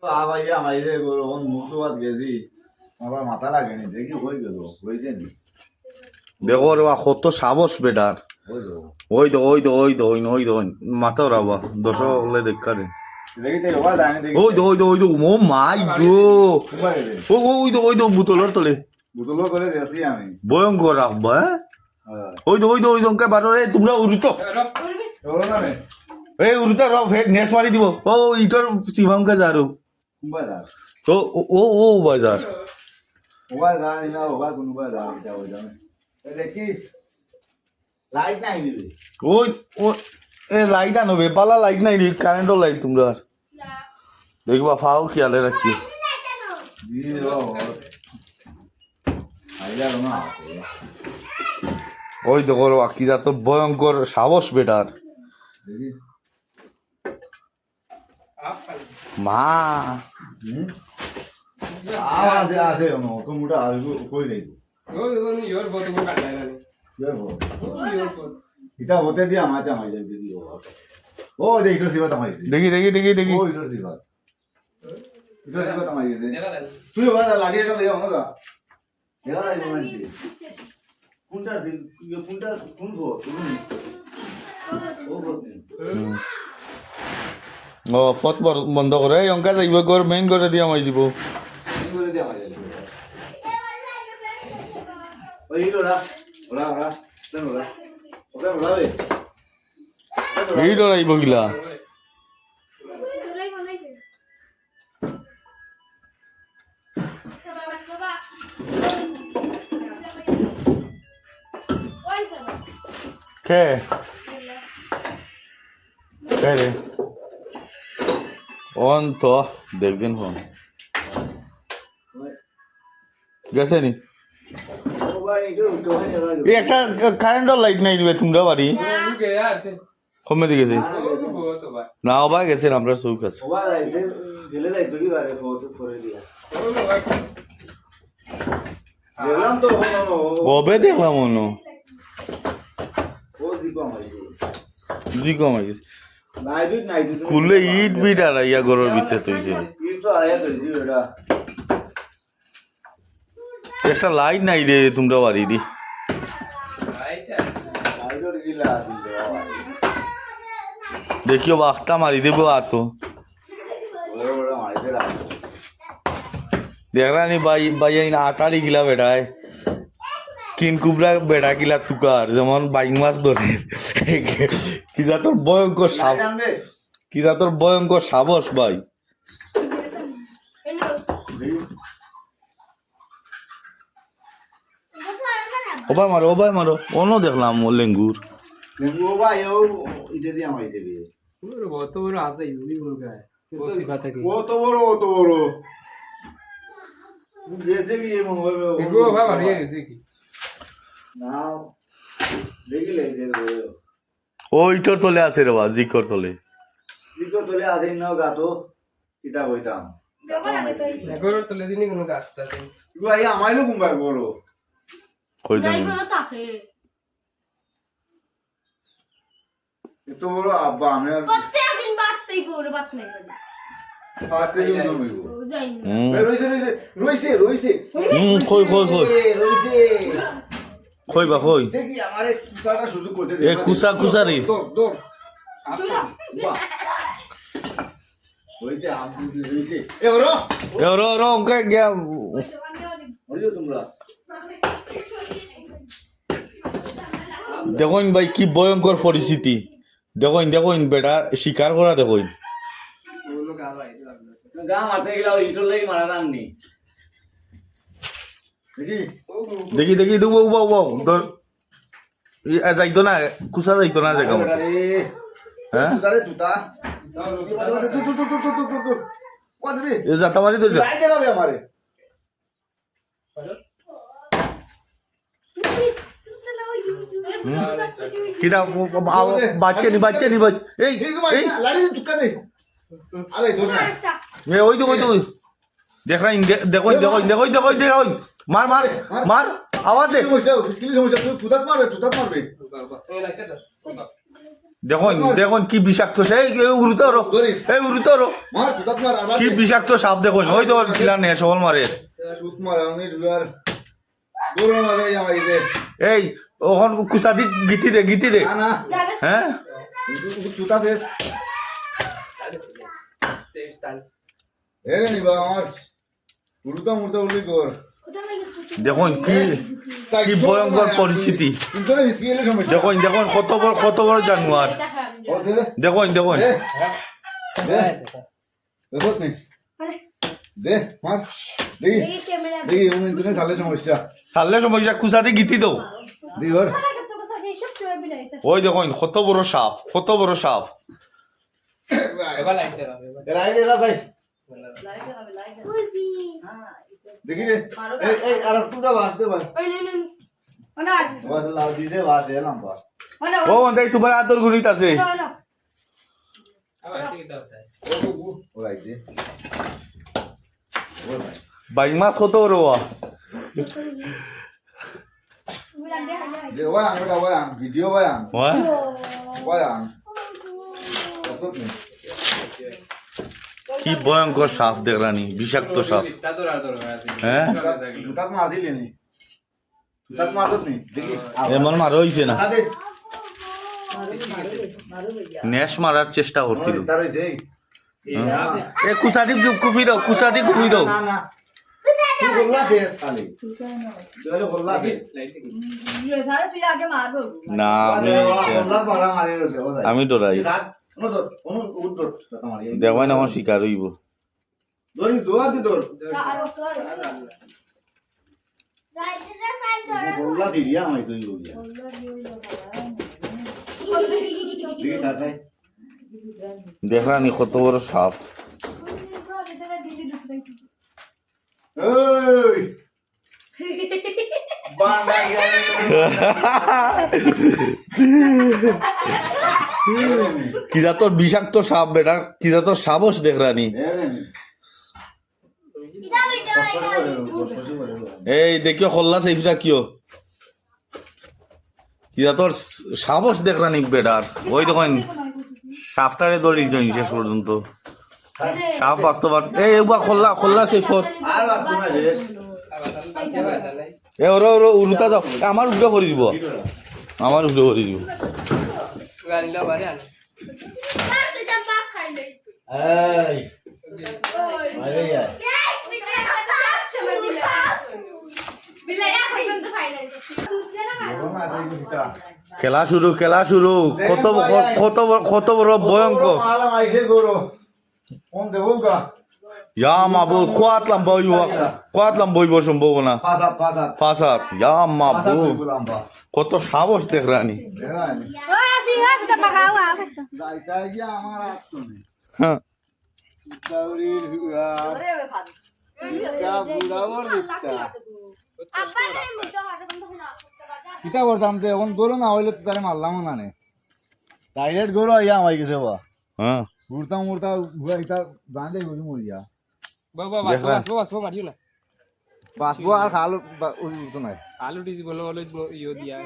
আবাইয়া মাইরে গরু মুখ ধোয়াত গেছি আমার মাথা লাগেনি দেখি হয়ে গেল হয়েছে নি দেখো রে কত সাহস বেটার ওই তো ওই মাথা রাবা দশ হলে দেখা দে দেখি তো বাবা জানি দেখি ওই তো ও মাই গো ওই তো বুতলর তলে বুতলো করে দেখছি আমি ভয়ঙ্কর রাখবা হ্যাঁ ওই তো কে বারো রে তোমরা উড়িত ওরা না রে এই উড়িত র ফেট নেস মারি দিব ও ইটর শিবঙ্কা যারো বাজার ও বাজার ওবা জানি না ওবা কোন বাজার এটা ওই জানে দেখি লাইট নাই দিবি ওই এ লাইট আনবে পালা লাইট নাই কারেন্টও লাইট তোমরা দেখবা ফাও খেয়ালে রাখি দিয়ে দাও আইলা না ওই দেখো কি যা তোর ভয়ঙ্কর সাহস বেটার দেখি মা আওয়াজ আছে ono তো মোটা আর কই নাই ইয়োর বত মো কাটাই না ইয়োর বত এটা হতে দিয়া মাঝে মাঝে দিদি ও দেখ ইটোর সিবা তামাই দেখি ও ইটোর সিবা তামাই গেছে তুই বাজা লাঠি এটা লইয়া আমাগা এলা নাই মোমেন্ট কোনটা দিন কোনটা কোন গো তুমি ও বলতে ও ফট বন্ধ করে অঙ্কা যাইব গর মেইন করে দিয়া মাই যাব করে দিয়া মাঝে ওই ইটোরা ওরা দেন ওরা রে এই ডরাইব গিলা কে কে রে অন তো দেখবেন ফোন গেছে নি ও ভাই ইটো তো হয় না এই একটা কারেন্টর লাইট নাই দিবে তোমরা বাড়ি কে আছে কমে দি গেছে বত ভাই না ওবা গেছে আমরা চৌক আছে ও ভাই গেলে যাই তুই বারে ফটো করে দিয়া দেখলাম তো কবে দেখলাম অন্য ও দিকো আমাই জি কমে গেছে নাই কুলে ইট বিট আর ইয়া গরর ভিতরে তৈছে ইট তো আয়া কইছি ওটা একটা লাইট নাই রে তোমরা বাড়ি দি রাইট আইডর গিলা আছে দেখিও বাখটা মারি দেবো আর তো ওরে ওরে মাইতে রাখ দেখরা নি বাই আটারি গিলা বেড়ায় কিন কুবরা বেড়া গিলা তুকার যেমন বাইং মাছ ধরে কি যা তোর ভয়ঙ্কর সাপ কি যা তোর ভয়ঙ্কর সাবস ভাই ও ভাই মারো অন্য দেখলাম ও লেঙ্গুর ও ভাই ও ইটা দিয়া মাইতে দিয়ে ওর বত বড় আছে ইউনি মুরগা ও সিখাতে কি ও তো বড় গেছে কি মন হবে এগো ভাই বাড়িয়ে গেছে কি না দেখি লাই দে ও ইটর তলে আছে রে বা জিকর তলে দিকো তোলে আদিন নাও গাতো কিতা কইতাম এগোর তলে দিনই কোন গাছটা আছে ভাই আমাইলো কুম্বা বড় কই দেন এত বড় আব্বা আমি আর প্রত্যেকদিন বাতই করে বাত নাই ফার্স্ট টাইম জমইব যাই রইছে কই রইছে কই বা কই দেখি আমারে কুসাটা সুযোগ করতে দে এ কুসা রে দৌড় রইছে আমি রইছে এ ওরো র ওকে গিয়া হইলো তোমরা দেখুন ভাই কি ভয়ঙ্কর পরিস্থিতি দেখুন বেটা শিকার করা দেখুন ওগুলো গা ভাই গা মারতে গেলা ইটোর লাগি মারা নামনি দেখি দেখি উবাও ধর যাইতো না কুসা যাইতো না জায়গা মতো হ্যাঁ তুতা এ যাতা মারি ধরে আমারে কিরা বাচ্চা নি এই লাড়ি তুকা দে আরে ধর না এ ওই তো দেখো মার আওয়াজ দে সমস্যা স্কিল সমস্যা তুই তুতাত মারবে এই লাইতে দাও দেখুন দেখুন কি বিষাক্ত সেই উড়ুতে ওরো এই উড়ুতে ওরো মার কুতাত মার আবার কি বিষাক্ত সাপ দেখুন ওই তো খিলা নে সবল মারে সুত মার আমি দুয়ার গরু মারে আমার ইদে এই ওখান কুসাদি গীতি দে না না যাবে হ্যাঁ তুতা শেষ এরে নিবা আমার উড়ুতা মুড়তা উড়ি কর কোথায় গেছিস দেখুন কি ভয়ঙ্কর পরিস্থিতি কিন্তু মিসকিলে সমস্যা দেখুন দেখুন কত বড় জানোয়ার ও ধরে দেখুন দেখুন দে দে দেখত নি আরে দে মার দেখি এই ক্যামেরা দেখি উনি তুমি চালে সমস্যা সারলে সমস্যা কুসাদি গীতি দাও দেখি ওর লাগে তো কথা এই সব চলে বিলাইতে ওই দেখুন কত বড় সাপ এবার লাইটটা দাও এবার এর আইডিয়া দা ভাই বলবি দেখি রে এই আর টুটা বাসতে ভাই ওই নে ওনা বাস লাউ দিছে বাস এলাম বাস ওনা ও দেখ তোমার আতর গুলিত আছে ওনা আবার ঠিক দাও তাই ও রাইতে ও ভাই বাইক মাছ কত বড় তুমি লাগে যে ওয়াং ওটা ওয়াং ভিডিও ওয়াং ওয়া ওয়াং দেখত নি কি ভয়ঙ্কর সাপ দেখলানি বিষাক্ত সাপ তা তো আর দরকার আছে হ্যাঁ তুতাত মার দিলি নি তুতাত মারত নি দেখি এমন মারা হইছে না আদে নেশ মারার চেষ্টা করছিল তার হইছে এ কুসাদি কুপি দাও না না তুই গোল্লা শেষ খালি তুই গোল্লা শেষ লাইট দেখি না গোল্লা মারা মারি রে আমি ডরাই সাত অনুদর উদ্দর মারি দেখো না আমার শিকার হইব দড়ি দোয়া দি দর আর তো আর রাইটে সাইড গোল্লা সিরিয়া মাই তুই গিয়া দেখি সাথে দেখলানি কত বড় সাপ ওই বান্দা গেল কি যা তোর বিষাক্ত সাপ বেটা কি যা তোর সাবস দেখলানি এই দেখিও খোল্লা সেইটা কিও কি যা তোর সাবস দেখলানি বেটার ওই দেখুন সাপটারে দড়ি জমি শেষ পর্যন্ত সাপ বাস্তব এই একবার খোল্লা সেই ফোর আর বাস তোমার রে আবার তাহলে এ ওরা উড়ুতা যাও আমার উঠে ভরি দিব আমার উঠে ভরি দিব গাড়ি লাও বাড়ি আনো তুই যা পাক খাইলে এই আরে यार বিলাইয়া কইবেন তো ফাইনাল তুই না করোনা দিটা খেলা শুরু কত বড় ভয়ঙ্কর মালা আইছে গরো কোন দেবো গা ইয়া মাবু কোয়াতলাম বইব সম্ভাবনা ফাসাদ ফাসাদ ইয়া মাবু গুলাম্বা কত সাহস দেখরানি দেখানি ওই আসি হাসটা পাকাওয়া যাইতা গিয়া আমার আসতো না হ্যাঁ দাউরির কা বুড়াবর দিতা আব্বা রে মুতো হাতে বন্ধ না কিতা করতাম যে এখন গরু না হইলে তো তারে মারলাম না নে ডাইরেক্ট গরু আইয়া আমায় গেছে বা হ্যাঁ উড়তা ঘুরাইতা বাঁধে গরু মরিয়া বাবা বাসবো মারিও না বাঁচবো আর খালো উড়তো নাই আলু ডিজি বলো ইও দিয়া